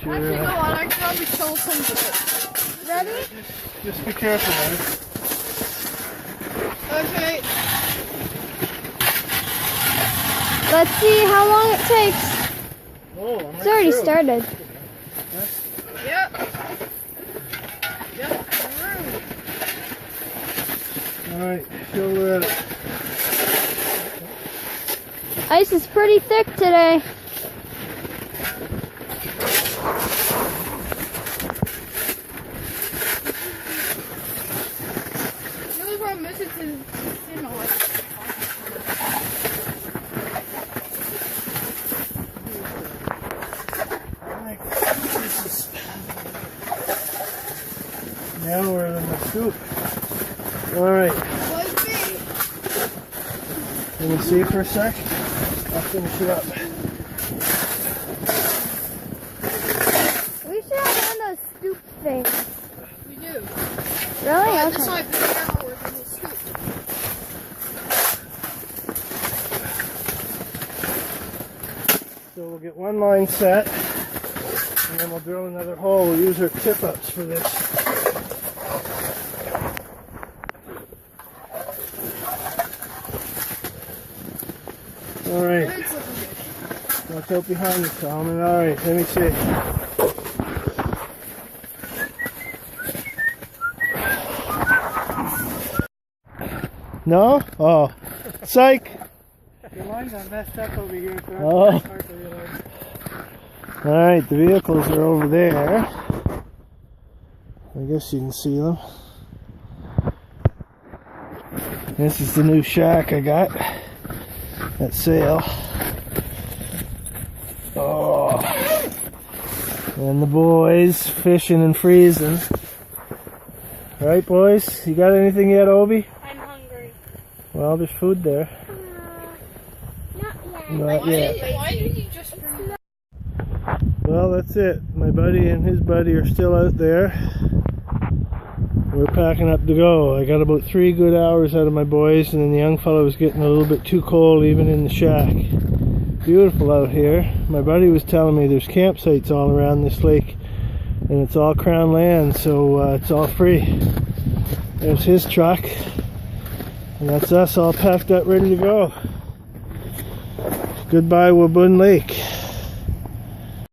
your... Actually, go on. I can probably show some. Ready? Just be careful, buddy. Okay. Let's see how long it takes. Oh, I'm It's already through. started. Yep. Yep. Alright, fill that. Ice is pretty thick today. The only problem is it's in, you know, like, Now we're in the scoop. Alright, like me. let me see for a sec. I'll finish it up. We should have one of those scoop things. We do. Really? But Okay. this might be hours in the scoop. So we'll get one line set, and then we'll drill another hole. We'll use our tip-ups for this. Alright, It's looking good. watch out behind you, Solomon. Alright, let me see. No? Oh, psych! Your lines are messed up over here. So Oh. it's hard to realize. Alright, the vehicles are over there. I guess you can see them. This is the new shack I got at sale. Oh. And the boys fishing and freezing. Right, boys? You got anything yet, Obi? I'm hungry. Well, there's food there. Not yet. Not yet. Why did you just bring that? Well, that's it. My buddy and his buddy are still out there. We're packing up to go. I got about 3 good hours out of my boys, and then the young fellow was getting a little bit too cold even in the shack. Beautiful out here. My buddy was telling me there's campsites all around this lake, and it's all crown land, so it's all free. There's his truck, and that's us all packed up ready to go. Goodbye, Wabun Lake.